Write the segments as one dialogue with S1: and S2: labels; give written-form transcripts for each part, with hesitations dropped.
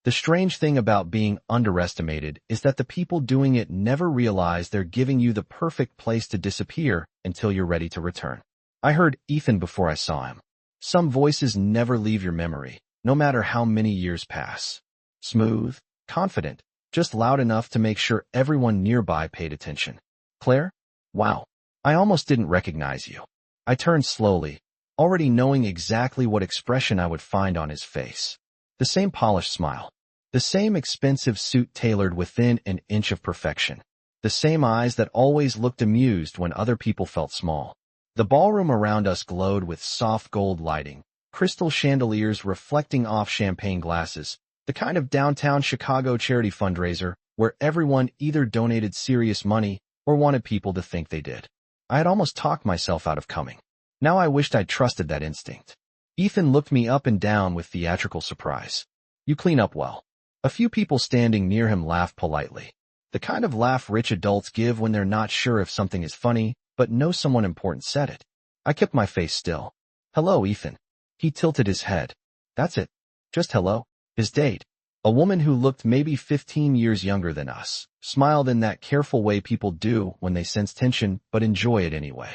S1: The strange thing about being underestimated is that the people doing it never realize they're giving you the perfect place to disappear until you're ready to return. I heard Ethan before I saw him. Some voices never leave your memory, no matter how many years pass. Smooth, confident, just loud enough to make sure everyone nearby paid attention. Claire? Wow. I almost didn't recognize you. I turned slowly, already knowing exactly what expression I would find on his face. The same polished smile. The same expensive suit tailored within an inch of perfection. The same eyes that always looked amused when other people felt small. The ballroom around us glowed with soft gold lighting, crystal chandeliers reflecting off champagne glasses, the kind of downtown Chicago charity fundraiser where everyone either donated serious money or wanted people to think they did. I had almost talked myself out of coming. Now I wished I'd trusted that instinct. Ethan looked me up and down with theatrical surprise. You clean up well. A few people standing near him laughed politely. The kind of laugh rich adults give when they're not sure if something is funny, but know someone important said it. I kept my face still. Hello, Ethan. He tilted his head. That's it. Just hello. His date, a woman who looked maybe 15 years younger than us, smiled in that careful way people do when they sense tension but enjoy it anyway.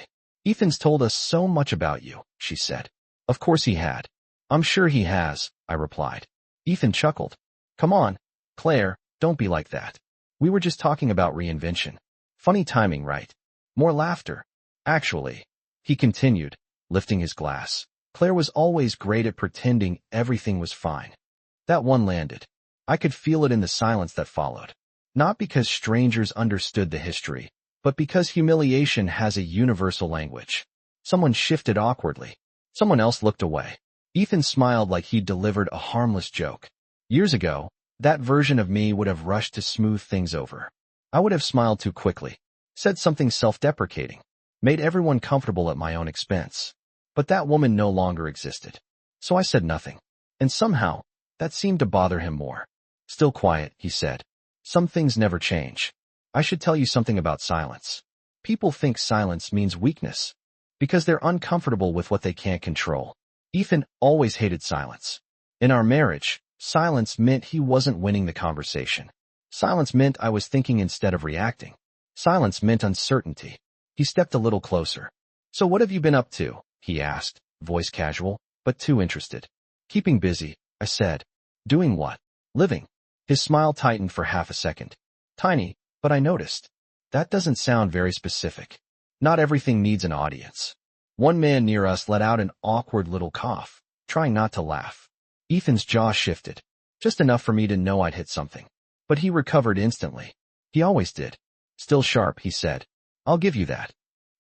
S1: Ethan's told us so much about you, she said. Of course he had. I'm sure he has, I replied. Ethan chuckled. Come on, Claire, don't be like that. We were just talking about reinvention. Funny timing, right? More laughter. Actually, he continued, lifting his glass. Claire was always great at pretending everything was fine. That one landed. I could feel it in the silence that followed. Not because strangers understood the history, but because humiliation has a universal language. Someone shifted awkwardly. Someone else looked away. Ethan smiled like he'd delivered a harmless joke. Years ago, that version of me would have rushed to smooth things over. I would have smiled too quickly, said something self-deprecating, made everyone comfortable at my own expense. But that woman no longer existed. So I said nothing. And somehow, that seemed to bother him more. Still quiet, he said. Some things never change. I should tell you something about silence. People think silence means weakness, because they're uncomfortable with what they can't control. Ethan always hated silence. In our marriage, silence meant he wasn't winning the conversation. Silence meant I was thinking instead of reacting. Silence meant uncertainty. He stepped a little closer. So what have you been up to? He asked, voice casual, but too interested. Keeping busy, I said. Doing what? Living. His smile tightened for half a second. Tiny, but I noticed. That doesn't sound very specific. Not everything needs an audience. One man near us let out an awkward little cough, trying not to laugh. Ethan's jaw shifted, just enough for me to know I'd hit something. But he recovered instantly. He always did. Still sharp, he said. I'll give you that.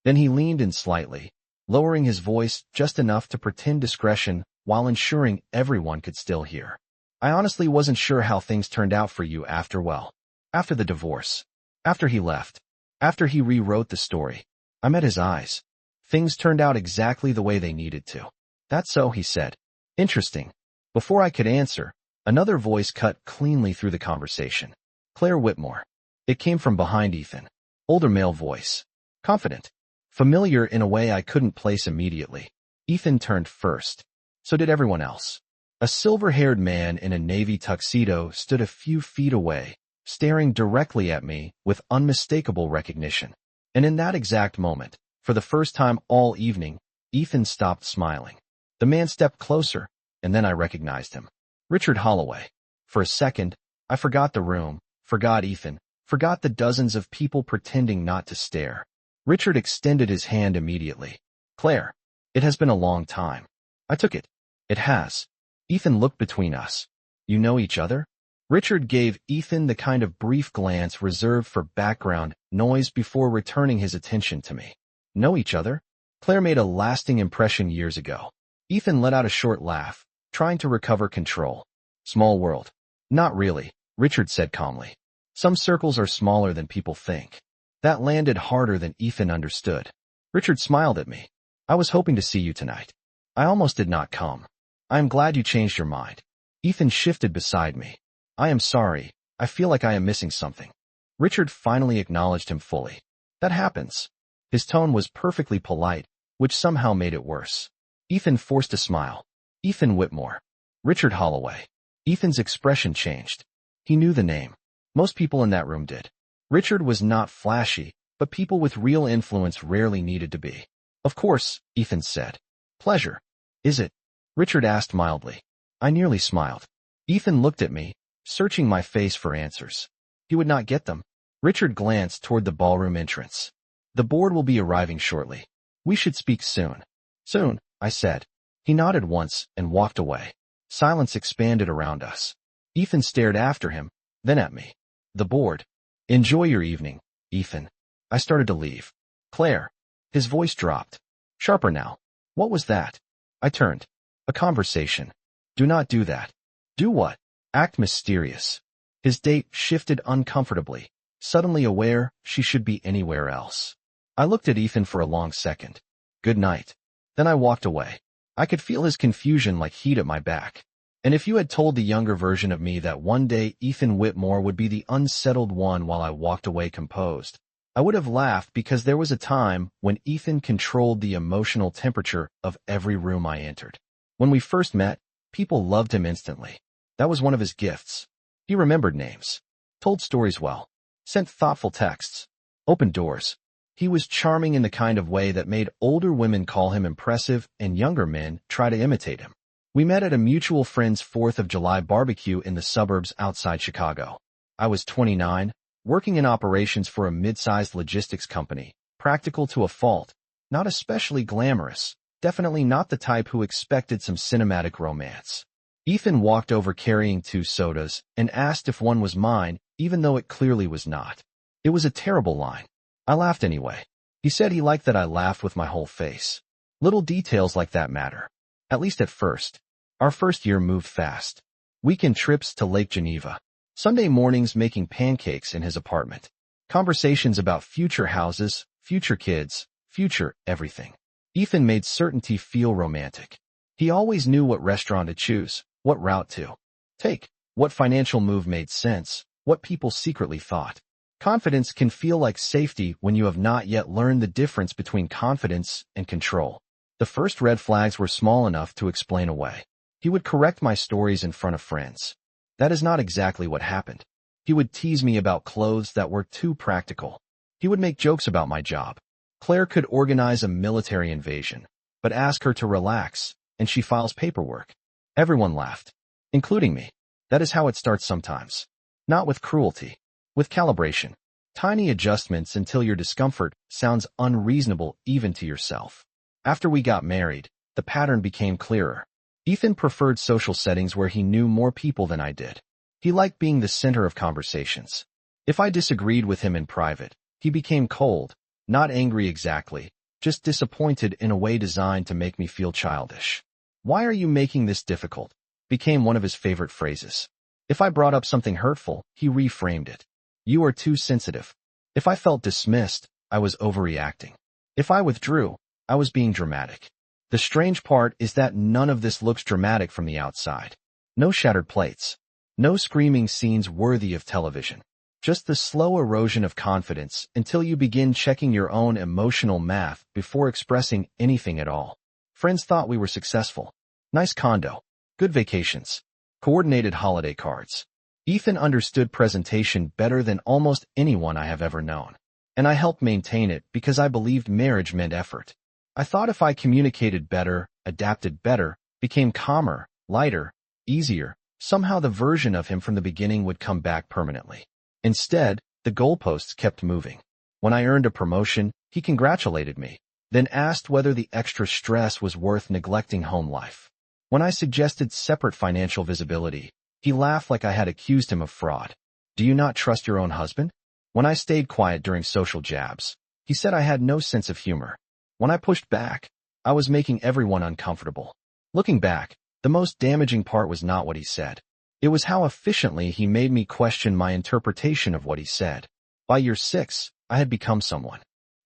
S1: Then he leaned in slightly, lowering his voice just enough to pretend discretion while ensuring everyone could still hear. I honestly wasn't sure how things turned out for you after the divorce. After he left. After he rewrote the story. I met his eyes. Things turned out exactly the way they needed to. That's so, he said. Interesting. Before I could answer, another voice cut cleanly through the conversation. Claire Whitmore. It came from behind Ethan. Older male voice. Confident. Familiar in a way I couldn't place immediately. Ethan turned first. So did everyone else. A silver-haired man in a navy tuxedo stood a few feet away, staring directly at me with unmistakable recognition. And in that exact moment, for the first time all evening, Ethan stopped smiling. The man stepped closer, and then I recognized him. Richard Holloway. For a second, I forgot the room, forgot Ethan, forgot the dozens of people pretending not to stare. Richard extended his hand immediately. Claire, it has been a long time. I took it. It has. Ethan looked between us. You know each other? Richard gave Ethan the kind of brief glance reserved for background noise before returning his attention to me. Know each other? Claire made a lasting impression years ago. Ethan let out a short laugh, trying to recover control. Small world. Not really, Richard said calmly. Some circles are smaller than people think. That landed harder than Ethan understood. Richard smiled at me. I was hoping to see you tonight. I almost did not come. I am glad you changed your mind. Ethan shifted beside me. I am sorry. I feel like I am missing something. Richard finally acknowledged him fully. That happens. His tone was perfectly polite, which somehow made it worse. Ethan forced a smile. Ethan Whitmore. Richard Holloway. Ethan's expression changed. He knew the name. Most people in that room did. Richard was not flashy, but people with real influence rarely needed to be. Of course, Ethan said. Pleasure. Is it? Richard asked mildly. I nearly smiled. Ethan looked at me, searching my face for answers. He would not get them. Richard glanced toward the ballroom entrance. The board will be arriving shortly. We should speak soon. Soon, I said. He nodded once and walked away. Silence expanded around us. Ethan stared after him, then at me. The board. Enjoy your evening, Ethan. I started to leave. Claire. His voice dropped. Sharper now. What was that? I turned. A conversation. Do not do that. Do what? Act mysterious. His date shifted uncomfortably, suddenly aware she should be anywhere else. I looked at Ethan for a long second. Good night. Then I walked away. I could feel his confusion like heat at my back. And if you had told the younger version of me that one day Ethan Whitmore would be the unsettled one while I walked away composed, I would have laughed because there was a time when Ethan controlled the emotional temperature of every room I entered. When we first met, people loved him instantly. That was one of his gifts. He remembered names, told stories well, sent thoughtful texts, opened doors. He was charming in the kind of way that made older women call him impressive and younger men try to imitate him. We met at a mutual friend's 4th of July barbecue in the suburbs outside Chicago. I was 29, working in operations for a mid-sized logistics company, practical to a fault, not especially glamorous, definitely not the type who expected some cinematic romance. Ethan walked over carrying 2 sodas and asked if one was mine, even though it clearly was not. It was a terrible line. I laughed anyway. He said he liked that I laughed with my whole face. Little details like that matter. At least at first. Our first year moved fast. Weekend trips to Lake Geneva. Sunday mornings making pancakes in his apartment. Conversations about future houses, future kids, future everything. Ethan made certainty feel romantic. He always knew what restaurant to choose, what route to take, what financial move made sense, what people secretly thought. Confidence can feel like safety when you have not yet learned the difference between confidence and control. The first red flags were small enough to explain away. He would correct my stories in front of friends. That is not exactly what happened. He would tease me about clothes that were too practical. He would make jokes about my job. Claire could organize a military invasion, but ask her to relax, and she files paperwork. Everyone laughed, including me. That is how it starts sometimes. Not with cruelty. With calibration. Tiny adjustments until your discomfort sounds unreasonable even to yourself. After we got married, the pattern became clearer. Ethan preferred social settings where he knew more people than I did. He liked being the center of conversations. If I disagreed with him in private, he became cold, not angry exactly, just disappointed in a way designed to make me feel childish. Why are you making this difficult? Became one of his favorite phrases. If I brought up something hurtful, he reframed it. You are too sensitive. If I felt dismissed, I was overreacting. If I withdrew, I was being dramatic. The strange part is that none of this looks dramatic from the outside. No shattered plates. No screaming scenes worthy of television. Just the slow erosion of confidence until you begin checking your own emotional math before expressing anything at all. Friends thought we were successful. Nice condo. Good vacations. Coordinated holiday cards. Ethan understood presentation better than almost anyone I have ever known. And I helped maintain it because I believed marriage meant effort. I thought if I communicated better, adapted better, became calmer, lighter, easier, somehow the version of him from the beginning would come back permanently. Instead, the goalposts kept moving. When I earned a promotion, he congratulated me, then asked whether the extra stress was worth neglecting home life. When I suggested separate financial visibility, he laughed like I had accused him of fraud. Do you not trust your own husband? When I stayed quiet during social jabs, he said I had no sense of humor. When I pushed back, I was making everyone uncomfortable. Looking back, the most damaging part was not what he said. It was how efficiently he made me question my interpretation of what he said. By year 6, I had become someone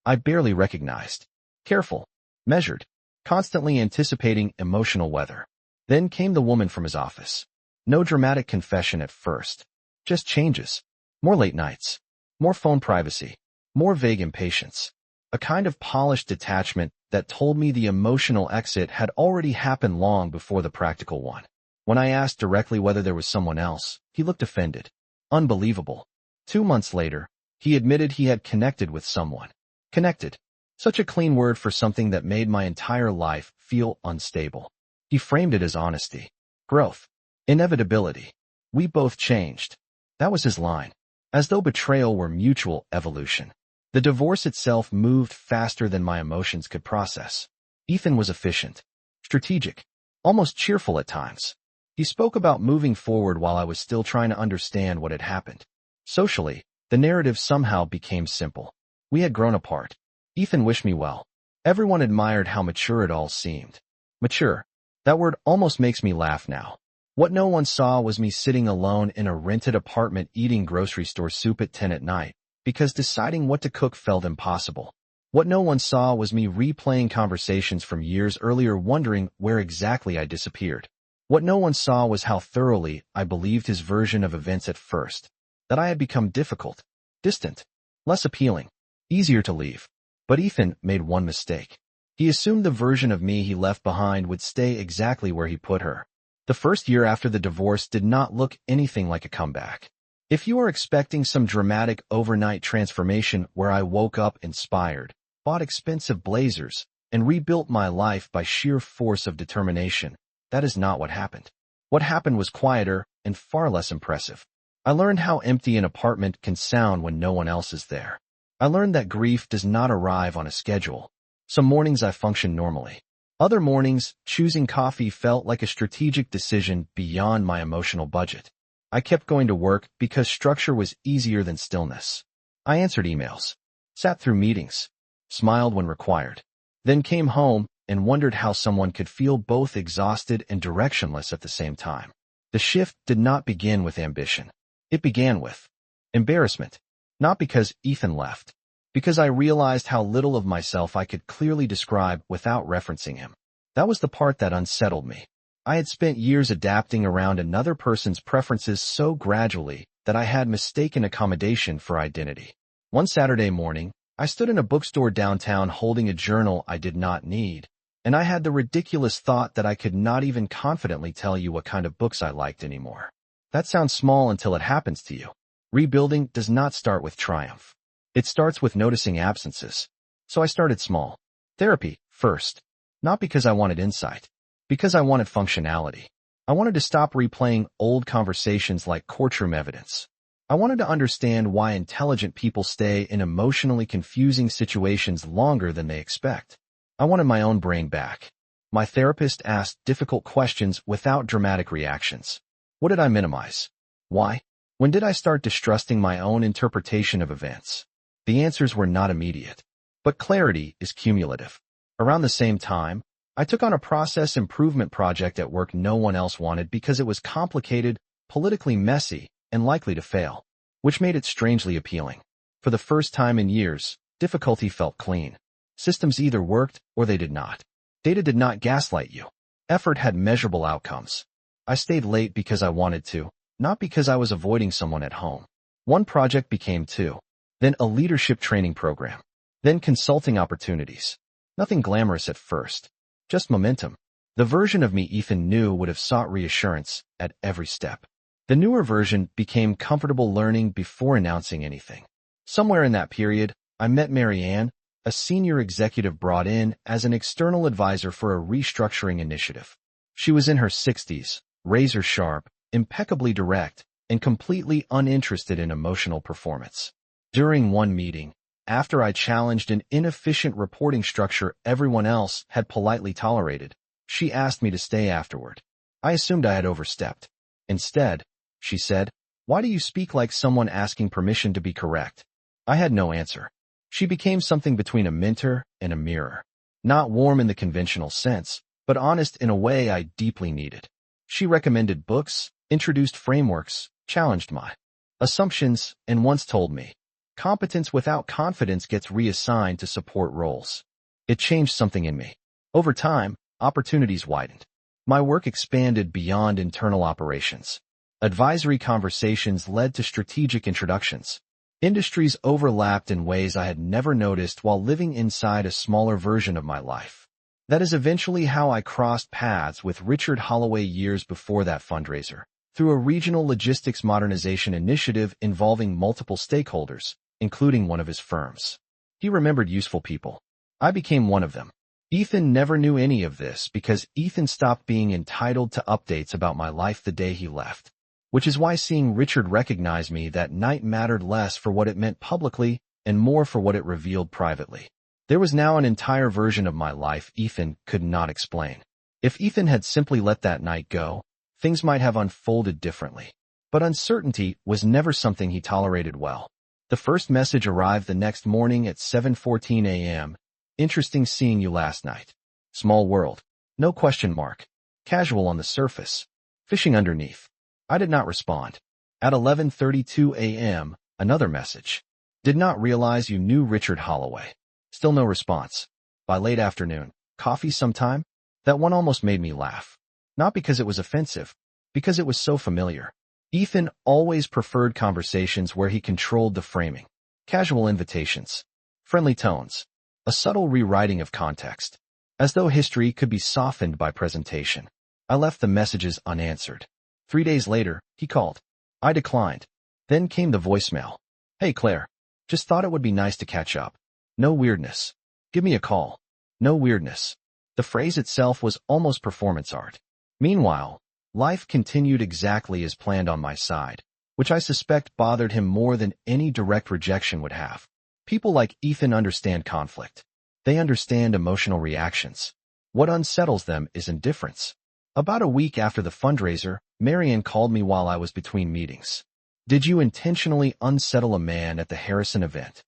S1: I barely recognized. Careful, measured, constantly anticipating emotional weather. Then came the woman from his office. No dramatic confession at first. Just changes. More late nights. More phone privacy. More vague impatience. A kind of polished detachment that told me the emotional exit had already happened long before the practical one. When I asked directly whether there was someone else, he looked offended. Unbelievable. 2 months later, he admitted he had connected with someone. Connected. Such a clean word for something that made my entire life feel unstable. He framed it as honesty, growth, inevitability. We both changed. That was his line. As though betrayal were mutual evolution. The divorce itself moved faster than my emotions could process. Ethan was efficient, strategic, almost cheerful at times. He spoke about moving forward while I was still trying to understand what had happened. Socially, the narrative somehow became simple. We had grown apart. Ethan wished me well. Everyone admired how mature it all seemed. Mature. That word almost makes me laugh now. What no one saw was me sitting alone in a rented apartment eating grocery store soup at 10 at night, because deciding what to cook felt impossible. What no one saw was me replaying conversations from years earlier, wondering where exactly I disappeared. What no one saw was how thoroughly I believed his version of events at first. That I had become difficult, distant, less appealing, easier to leave. But Ethan made one mistake. He assumed the version of me he left behind would stay exactly where he put her. The first year after the divorce did not look anything like a comeback. If you are expecting some dramatic overnight transformation where I woke up inspired, bought expensive blazers, and rebuilt my life by sheer force of determination, that is not what happened. What happened was quieter and far less impressive. I learned how empty an apartment can sound when no one else is there. I learned that grief does not arrive on a schedule. Some mornings I functioned normally. Other mornings, choosing coffee felt like a strategic decision beyond my emotional budget. I kept going to work because structure was easier than stillness. I answered emails, sat through meetings, smiled when required, then came home and wondered how someone could feel both exhausted and directionless at the same time. The shift did not begin with ambition. It began with embarrassment. Not because Ethan left, because I realized how little of myself I could clearly describe without referencing him. That was the part that unsettled me. I had spent years adapting around another person's preferences so gradually that I had mistaken accommodation for identity. One Saturday morning, I stood in a bookstore downtown holding a journal I did not need, and I had the ridiculous thought that I could not even confidently tell you what kind of books I liked anymore. That sounds small until it happens to you. Rebuilding does not start with triumph. It starts with noticing absences. So I started small. Therapy, first. Not because I wanted insight. Because I wanted functionality. I wanted to stop replaying old conversations like courtroom evidence. I wanted to understand why intelligent people stay in emotionally confusing situations longer than they expect. I wanted my own brain back. My therapist asked difficult questions without dramatic reactions. What did I minimize? Why? When did I start distrusting my own interpretation of events? The answers were not immediate. But clarity is cumulative. Around the same time, I took on a process improvement project at work no one else wanted because it was complicated, politically messy, and likely to fail, which made it strangely appealing. For the first time in years, difficulty felt clean. Systems either worked or they did not. Data did not gaslight you. Effort had measurable outcomes. I stayed late because I wanted to, not because I was avoiding someone at home. One project became two. Then a leadership training program. Then consulting opportunities. Nothing glamorous at first. Just momentum. The version of me Ethan knew would have sought reassurance at every step. The newer version became comfortable learning before announcing anything. Somewhere in that period, I met Marianne, a senior executive brought in as an external advisor for a restructuring initiative. She was in her 60s, razor sharp, impeccably direct, and completely uninterested in emotional performance. During one meeting, after I challenged an inefficient reporting structure everyone else had politely tolerated, she asked me to stay afterward. I assumed I had overstepped. Instead, she said, "Why do you speak like someone asking permission to be correct?" I had no answer. She became something between a mentor and a mirror. Not warm in the conventional sense, but honest in a way I deeply needed. She recommended books, introduced frameworks, challenged my assumptions, and once told me, competence without confidence gets reassigned to support roles. It changed something in me. Over time, opportunities widened. My work expanded beyond internal operations. Advisory conversations led to strategic introductions. Industries overlapped in ways I had never noticed while living inside a smaller version of my life. That is eventually how I crossed paths with Richard Holloway years before that fundraiser, through a regional logistics modernization initiative involving multiple stakeholders, including one of his firms. He remembered useful people. I became one of them. Ethan never knew any of this because Ethan stopped being entitled to updates about my life the day he left, which is why seeing Richard recognize me that night mattered less for what it meant publicly and more for what it revealed privately. There was now an entire version of my life Ethan could not explain. If Ethan had simply let that night go, things might have unfolded differently. But uncertainty was never something he tolerated well. The first message arrived the next morning at 7:14 a.m. Interesting seeing you last night. Small world. No question mark. Casual on the surface. Fishing underneath. I did not respond. At 11:32 a.m., another message. Did not realize you knew Richard Holloway. Still no response. By late afternoon. Coffee sometime? That one almost made me laugh. Not because it was offensive, because it was so familiar. Ethan always preferred conversations where he controlled the framing. Casual invitations. Friendly tones. A subtle rewriting of context. As though history could be softened by presentation. I left the messages unanswered. 3 days later, he called. I declined. Then came the voicemail. Hey Claire. Just thought it would be nice to catch up. No weirdness. Give me a call. No weirdness. The phrase itself was almost performance art. Meanwhile, life continued exactly as planned on my side, which I suspect bothered him more than any direct rejection would have. People like Ethan understand conflict. They understand emotional reactions. What unsettles them is indifference. About a week after the fundraiser, Marianne called me while I was between meetings. Did you intentionally unsettle a man at the Harrison event?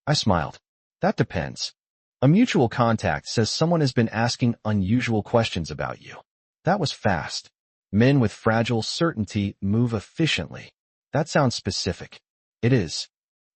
S1: I smiled. That depends. A mutual contact says someone has been asking unusual questions about you. That was fast. Men with fragile certainty move efficiently. That sounds specific. It is.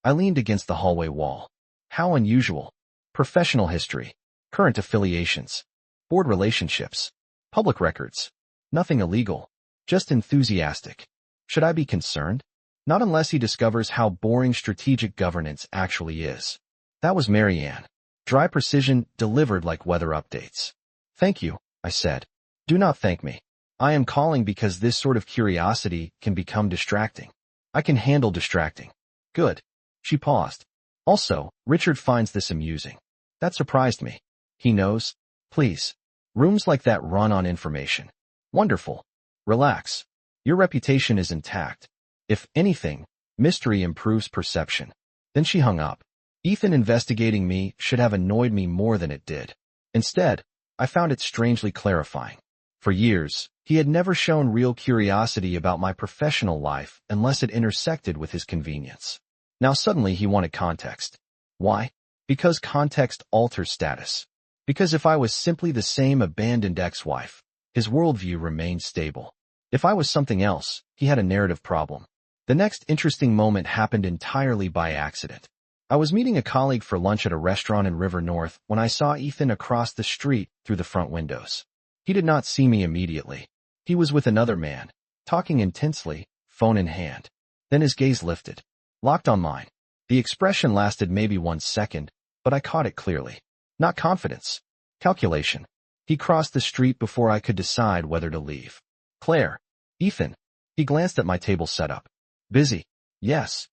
S1: I leaned against the hallway wall. How unusual. Professional history. Current affiliations. Board relationships. Public records. Nothing illegal. Just enthusiastic. Should I be concerned? Not unless he discovers how boring strategic governance actually is. That was Marianne. Dry precision delivered like weather updates. Thank you, I said. Do not thank me. I am calling because this sort of curiosity can become distracting. I can handle distracting. Good. She paused. Also, Richard finds this amusing. That surprised me. He knows. Please. Rooms like that run on information. Wonderful. Relax. Your reputation is intact. If anything, mystery improves perception. Then she hung up. Ethan investigating me should have annoyed me more than it did. Instead, I found it strangely clarifying. For years, he had never shown real curiosity about my professional life unless it intersected with his convenience. Now suddenly he wanted context. Why? Because context alters status. Because if I was simply the same abandoned ex-wife, his worldview remained stable. If I was something else, he had a narrative problem. The next interesting moment happened entirely by accident. I was meeting a colleague for lunch at a restaurant in River North when I saw Ethan across the street through the front windows. He did not see me immediately. He was with another man, talking intensely, phone in hand. Then his gaze lifted. Locked on mine. The expression lasted maybe 1 second, but I caught it clearly. Not confidence. Calculation. He crossed the street before I could decide whether to leave. Claire. Ethan. He glanced at my table setup. Busy. Yes.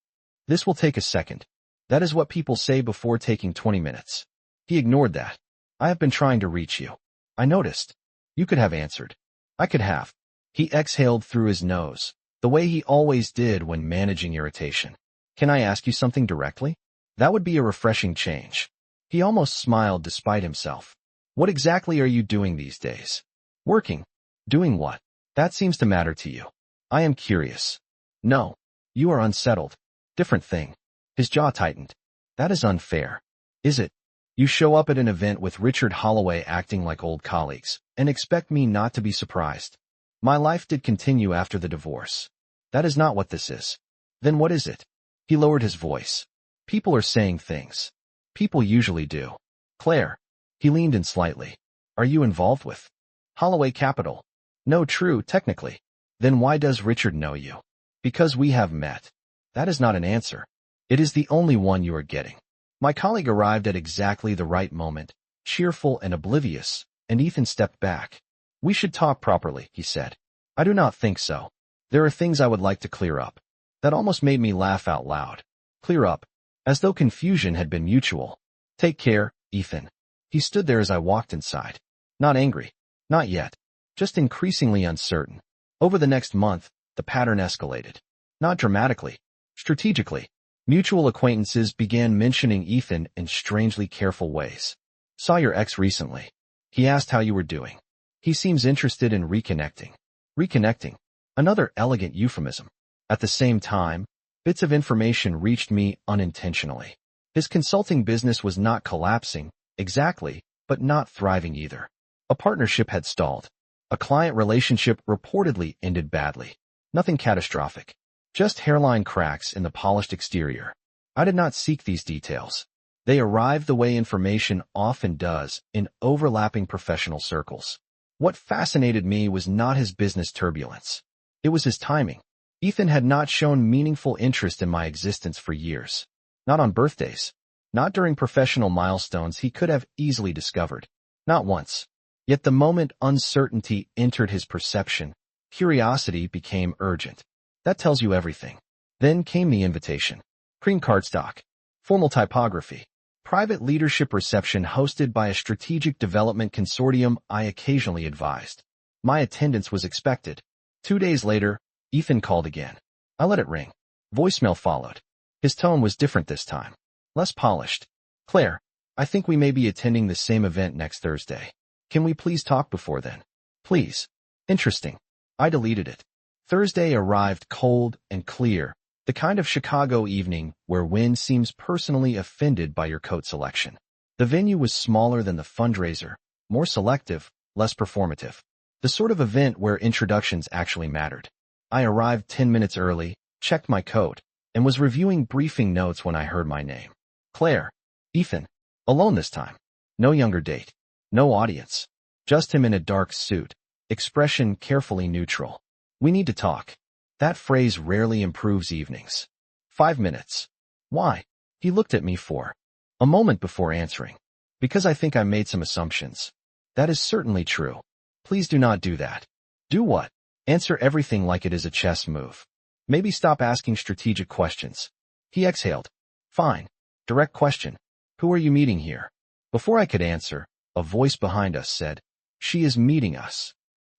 S1: This will take a second. That is what people say before taking 20 minutes. He ignored that. I have been trying to reach you. I noticed. You could have answered. I could have. He exhaled through his nose, the way he always did when managing irritation. Can I ask you something directly? That would be a refreshing change. He almost smiled despite himself. What exactly are you doing these days? Working. Doing what? That seems to matter to you. I am curious. No. You are unsettled. Different thing. His jaw tightened. That is unfair. Is it? You show up at an event with Richard Holloway acting like old colleagues, and expect me not to be surprised. My life did continue after the divorce. That is not what this is. Then what is it? He lowered his voice. People are saying things. People usually do. Claire. He leaned in slightly. Are you involved with Holloway Capital? No, true, technically. Then why does Richard know you? Because we have met. That is not an answer. It is the only one you are getting. My colleague arrived at exactly the right moment, cheerful and oblivious, and Ethan stepped back. "We should talk properly," he said. "I do not think so. There are things I would like to clear up." That almost made me laugh out loud. Clear up. As though confusion had been mutual. "Take care, Ethan." He stood there as I walked inside. Not angry. Not yet. Just increasingly uncertain. Over the next month, the pattern escalated. Not dramatically. Strategically. Mutual acquaintances began mentioning Ethan in strangely careful ways. "Saw your ex recently. He asked how you were doing. He seems interested in reconnecting." Reconnecting. Another elegant euphemism. At the same time, bits of information reached me unintentionally. His consulting business was not collapsing, exactly, but not thriving either. A partnership had stalled. A client relationship reportedly ended badly. Nothing catastrophic. Just hairline cracks in the polished exterior. I did not seek these details. They arrived the way information often does in overlapping professional circles. What fascinated me was not his business turbulence. It was his timing. Ethan had not shown meaningful interest in my existence for years. Not on birthdays. Not during professional milestones he could have easily discovered. Not once. Yet the moment uncertainty entered his perception, curiosity became urgent. That tells you everything. Then came the invitation. Cream cardstock. Formal typography. Private leadership reception hosted by a strategic development consortium I occasionally advised. My attendance was expected. 2 days later, Ethan called again. I let it ring. Voicemail followed. His tone was different this time. Less polished. "Claire, I think we may be attending the same event next Thursday. Can we please talk before then? Please." Interesting. I deleted it. Thursday arrived cold and clear, the kind of Chicago evening where wind seems personally offended by your coat selection. The venue was smaller than the fundraiser, more selective, less performative. The sort of event where introductions actually mattered. I arrived 10 minutes early, checked my coat, and was reviewing briefing notes when I heard my name. Claire. Ethan. Alone this time. No younger date. No audience. Just him in a dark suit. Expression carefully neutral. "We need to talk." That phrase rarely improves evenings. 5 minutes. Why? He looked at me for a moment before answering. "Because I think I made some assumptions." "That is certainly true. Please do not do that." "Do what?" "Answer everything like it is a chess move. Maybe stop asking strategic questions." He exhaled. "Fine. Direct question. Who are you meeting here?" Before I could answer, a voice behind us said, "She is meeting us."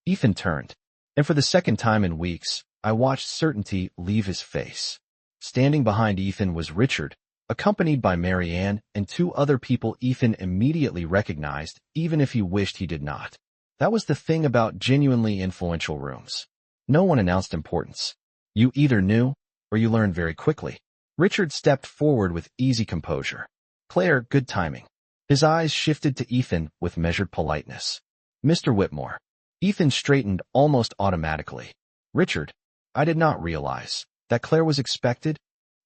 S1: Ethan turned, and for the second time in weeks, I watched certainty leave his face. Standing behind Ethan was Richard, accompanied by Mary Ann and 2 other people Ethan immediately recognized, even if he wished he did not. That was the thing about genuinely influential rooms. No one announced importance. You either knew, or you learned very quickly. Richard stepped forward with easy composure. "Claire, good timing." His eyes shifted to Ethan with measured politeness. "Mr. Whitmore." Ethan straightened almost automatically. "Richard, I did not realize that Claire was expected?"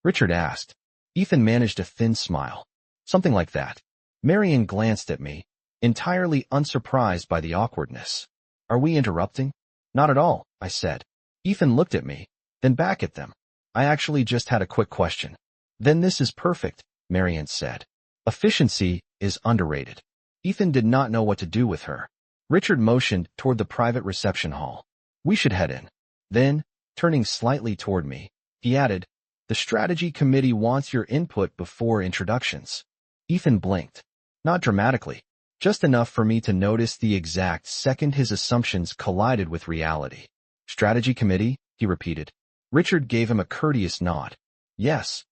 S1: Richard asked. Ethan managed a thin smile. "Something like that." Marian glanced at me, entirely unsurprised by the awkwardness. "Are we interrupting?" "Not at all," I said. Ethan looked at me, then back at them. "I actually just had a quick question." "Then this is perfect," Marian said. Efficiency is underrated. Ethan did not know what to do with her. Richard motioned toward the private reception hall. "We should head in." Then, turning slightly toward me, he added, "The strategy committee wants your input before introductions." Ethan blinked. Not dramatically, just enough for me to notice the exact second his assumptions collided with reality. "Strategy committee?" he repeated. Richard gave him a courteous nod. "Yes."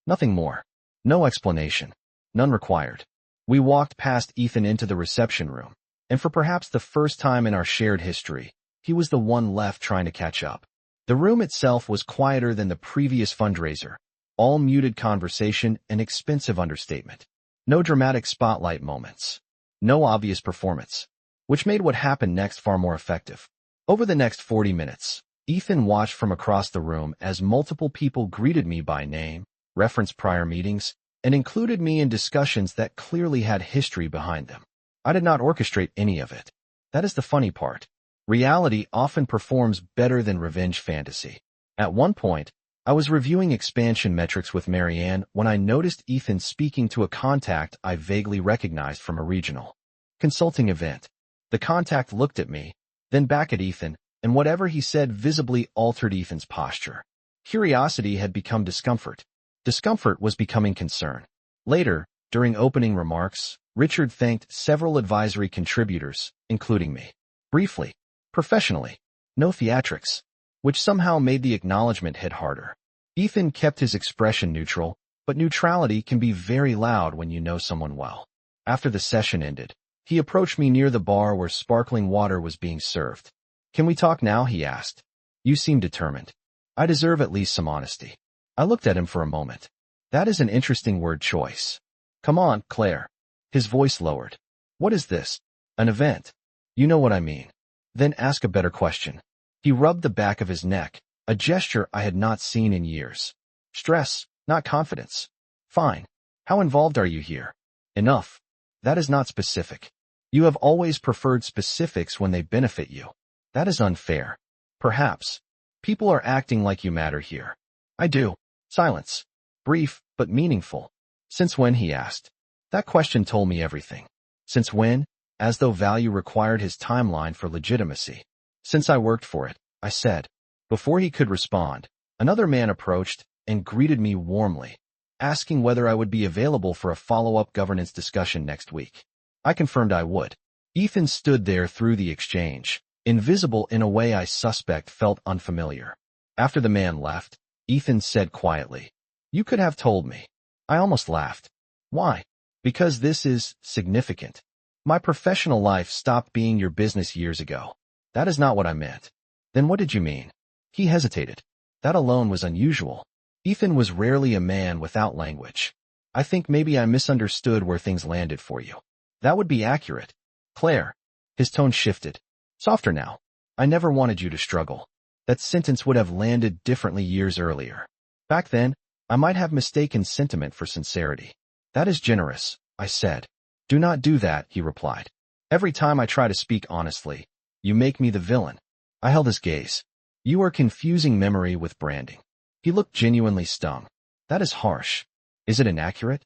S1: Nothing more. No explanation. None required. We walked past Ethan into the reception room, and for perhaps the first time in our shared history, he was the one left trying to catch up. The room itself was quieter than the previous fundraiser, all muted conversation and expensive understatement. No dramatic spotlight moments. No obvious performance, which made what happened next far more effective. Over the next 40 minutes, Ethan watched from across the room as multiple people greeted me by name, referenced prior meetings, and included me in discussions that clearly had history behind them. I did not orchestrate any of it. That is the funny part. Reality often performs better than revenge fantasy. At one point, I was reviewing expansion metrics with Mary Ann when I noticed Ethan speaking to a contact I vaguely recognized from a regional consulting event. The contact looked at me, then back at Ethan, and whatever he said visibly altered Ethan's posture. Curiosity had become discomfort. Discomfort was becoming concern. Later, during opening remarks, Richard thanked several advisory contributors, including me. Briefly, professionally, no theatrics, which somehow made the acknowledgement hit harder. Ethan kept his expression neutral, but neutrality can be very loud when you know someone well. After the session ended, he approached me near the bar where sparkling water was being served. "Can we talk now?" he asked. "You seem determined. I deserve at least some honesty." I looked at him for a moment. "That is an interesting word choice. Come on, Claire." His voice lowered. "What is this? An event? You know what I mean. Then ask a better question." He rubbed the back of his neck, a gesture I had not seen in years. "Stress, not confidence." "Fine. How involved are you here?" "Enough. That is not specific. You have always preferred specifics when they benefit you. That is unfair." "Perhaps. People are acting like you matter here." "I do." Silence. Brief, but meaningful. "Since when?" he asked. That question told me everything. Since when? As though value required his timeline for legitimacy. "Since I worked for it," I said. Before he could respond, another man approached and greeted me warmly, asking whether I would be available for a follow-up governance discussion next week. I confirmed I would. Ethan stood there through the exchange, invisible in a way I suspect felt unfamiliar. After the man left, Ethan said quietly, "You could have told me." I almost laughed. "Why?" "Because this is significant. My professional life stopped being your business years ago." "That is not what I meant." "Then what did you mean?" He hesitated. That alone was unusual. Ethan was rarely a man without language. "I think maybe I misunderstood where things landed for you." "That would be accurate." "Claire." His tone shifted. "Softer now. I never wanted you to struggle." That sentence would have landed differently years earlier. Back then, I might have mistaken sentiment for sincerity. "That is generous," I said. "Do not do that," he replied. "Every time I try to speak honestly, you make me the villain." I held his gaze. "You are confusing memory with branding." He looked genuinely stung. "That is harsh. Is it inaccurate?"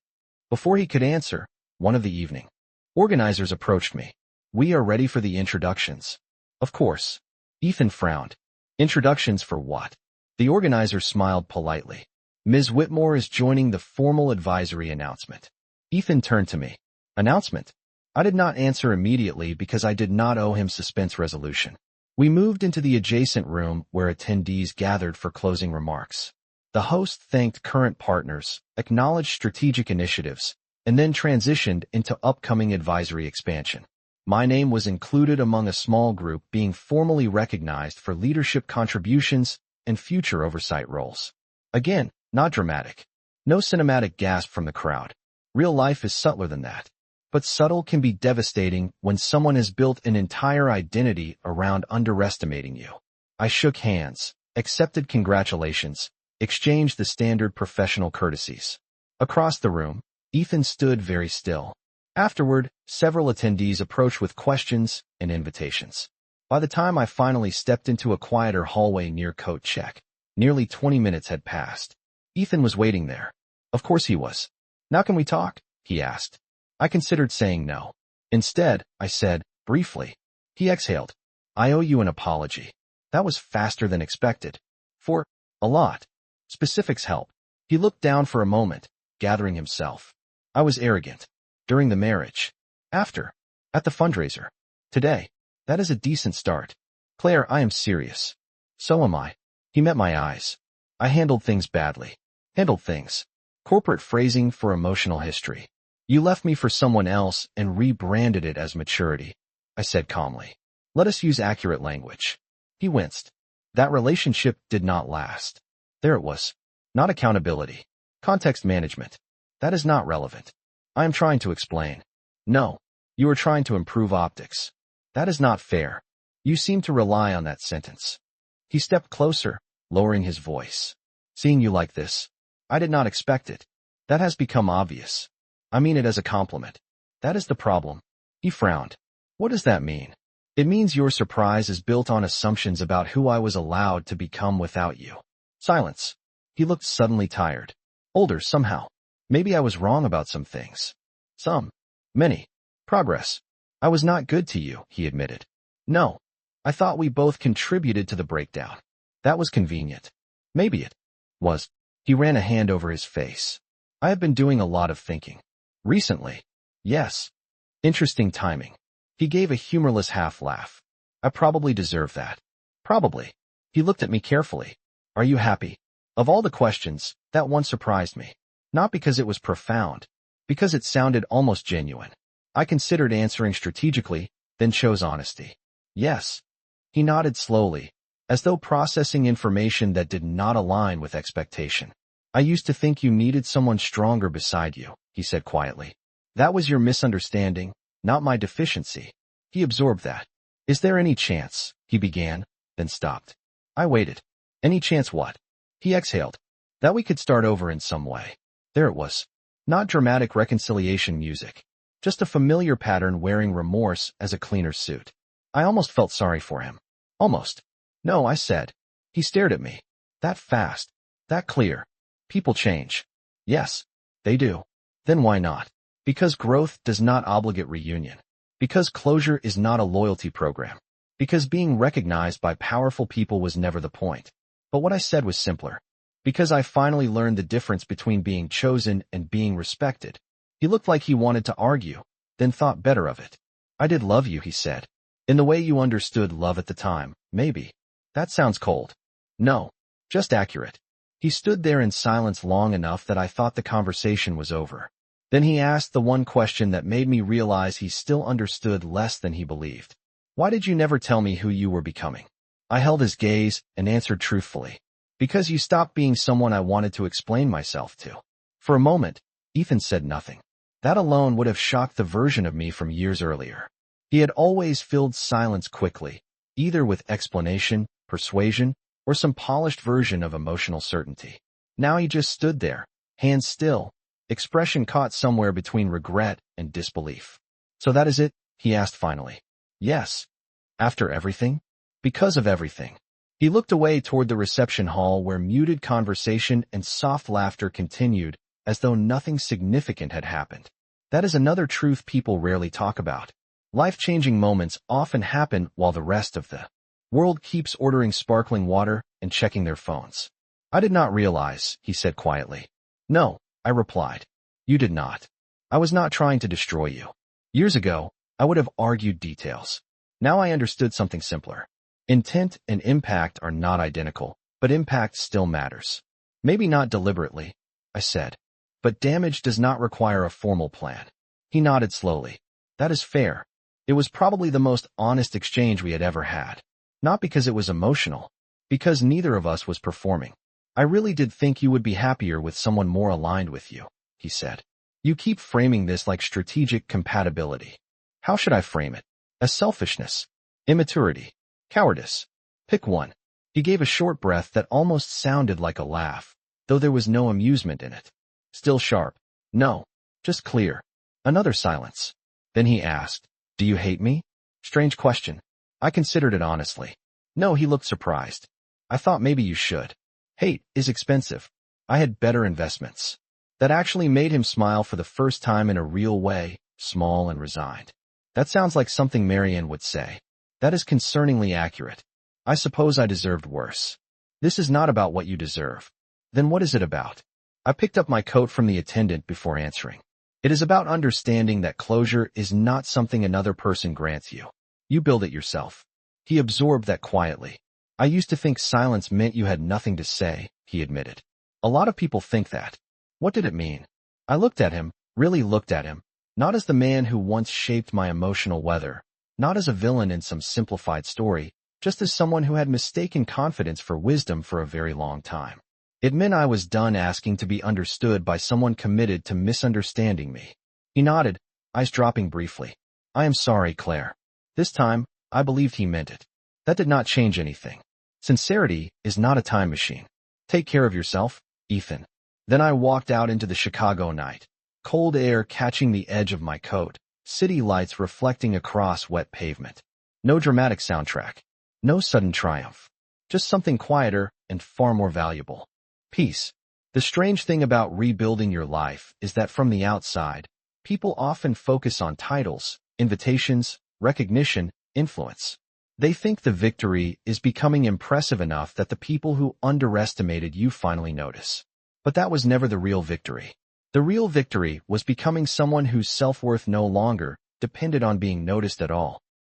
S1: Before he could answer, one of the evening organizers approached me. "We are ready for the introductions." "Of course." Ethan frowned. "Introductions for what?" The organizer smiled politely. "Ms. Whitmore is joining the formal advisory announcement." Ethan turned to me. "Announcement?" I did not answer immediately because I did not owe him suspense resolution. We moved into the adjacent room where attendees gathered for closing remarks. The host thanked current partners, acknowledged strategic initiatives, and then transitioned into upcoming advisory expansion. My name was included among a small group being formally recognized for leadership contributions and future oversight roles. Again, not dramatic. No cinematic gasp from the crowd. Real life is subtler than that. But subtle can be devastating when someone has built an entire identity around underestimating you. I shook hands, accepted congratulations, exchanged the standard professional courtesies. Across the room, Ethan stood very still. Afterward, several attendees approached with questions and invitations. By the time I finally stepped into a quieter hallway near coat check, nearly 20 minutes had passed. Ethan was waiting there. Of course he was. "Now can we talk?" he asked. I considered saying no. Instead, I said, briefly. He exhaled. "I owe you an apology." That was faster than expected. "For a lot. Specifics help." He looked down for a moment, gathering himself. "I was arrogant. During the marriage. After. At the fundraiser. Today. That is a decent start. Claire, I am serious." "So am I." He met my eyes. "I handled things badly." "Handled things." Corporate phrasing for emotional history. "You left me for someone else and rebranded it as maturity," I said calmly. "Let us use accurate language." He winced. "That relationship did not last." There it was. Not accountability. Context management. That is not relevant. I am trying to explain. "No. You are trying to improve optics." That is not fair. You seem to rely on that sentence. He stepped closer, lowering his voice. "Seeing you like this, I did not expect it. That has become obvious. I mean it as a compliment." "That is the problem." He frowned. "What does that mean?" "It means your surprise is built on assumptions about who I was allowed to become without you." Silence. He looked suddenly tired. Older somehow. Maybe I was wrong about some things. Some. Many. Progress. I was not good to you, he admitted. No. I thought we both contributed to the breakdown. That was convenient. Maybe it was. He ran a hand over his face. I have been doing a lot of thinking. Recently. Yes. Interesting timing. He gave a humorless half laugh. I probably deserve that. Probably. He looked at me carefully. Are you happy? Of all the questions, that one surprised me. Not because it was profound, because it sounded almost genuine. I considered answering strategically, then chose honesty. Yes. He nodded slowly, as though processing information that did not align with expectation. I used to think you needed someone stronger beside you, he said quietly. That was your misunderstanding, not my deficiency. He absorbed that. Is there any chance, he began, then stopped. I waited. Any chance what? He exhaled. That we could start over in some way. There it was. Not dramatic reconciliation music. Just a familiar pattern wearing remorse as a cleaner suit. I almost felt sorry for him. Almost. No, I said. He stared at me. That fast. That clear. People change. Yes, they do. Then why not? Because growth does not obligate reunion. Because closure is not a loyalty program. Because being recognized by powerful people was never the point. But what I said was simpler. Because I finally learned the difference between being chosen and being respected. He looked like he wanted to argue, then thought better of it. I did love you, he said. In the way you understood love at the time, maybe. That sounds cold. No, just accurate. He stood there in silence long enough that I thought the conversation was over. Then he asked the one question that made me realize he still understood less than he believed. Why did you never tell me who you were becoming? I held his gaze and answered truthfully. Because you stopped being someone I wanted to explain myself to. For a moment, Ethan said nothing. That alone would have shocked the version of me from years earlier. He had always filled silence quickly, either with explanation, persuasion, or some polished version of emotional certainty. Now he just stood there, hands still, expression caught somewhere between regret and disbelief. So that is it? He asked finally. Yes. After everything? Because of everything. He looked away toward the reception hall where muted conversation and soft laughter continued, as though nothing significant had happened. That is another truth people rarely talk about. Life-changing moments often happen while the rest of the world keeps ordering sparkling water and checking their phones. I did not realize, he said quietly. No, I replied. You did not. I was not trying to destroy you. Years ago, I would have argued details. Now I understood something simpler. Intent and impact are not identical, but impact still matters. Maybe not deliberately, I said. But damage does not require a formal plan. He nodded slowly. That is fair. It was probably the most honest exchange we had ever had. Not because it was emotional, because neither of us was performing. I really did think you would be happier with someone more aligned with you, he said. You keep framing this like strategic compatibility. How should I frame it? As selfishness? Immaturity? Cowardice? Pick one. He gave a short breath that almost sounded like a laugh, though there was no amusement in it. Still sharp. No. Just clear. Another silence. Then he asked, Do you hate me? Strange question. I considered it honestly. No, he looked surprised. I thought maybe you should. Hate is expensive. I had better investments. That actually made him smile for the first time in a real way, small and resigned. That sounds like something Marianne would say. That is concerningly accurate. I suppose I deserved worse. This is not about what you deserve. Then what is it about? I picked up my coat from the attendant before answering. It is about understanding that closure is not something another person grants you. You build it yourself. He absorbed that quietly. I used to think silence meant you had nothing to say, he admitted. A lot of people think that. What did it mean? I looked at him, really looked at him, not as the man who once shaped my emotional weather, not as a villain in some simplified story, just as someone who had mistaken confidence for wisdom for a very long time. It meant I was done asking to be understood by someone committed to misunderstanding me. He nodded, eyes dropping briefly. I am sorry, Claire. This time, I believed he meant it. That did not change anything. Sincerity is not a time machine. Take care of yourself, Ethan. Then I walked out into the Chicago night. Cold air catching the edge of my coat, city lights reflecting across wet pavement. No dramatic soundtrack. No sudden triumph. Just something quieter and far more valuable. Peace. The strange thing about rebuilding your life is that from the outside, people often focus on titles, invitations, recognition, influence. They think the victory is becoming impressive enough that the people who underestimated you finally notice. But that was never the real victory. The real victory was becoming someone whose self-worth no longer depended on being noticed at all.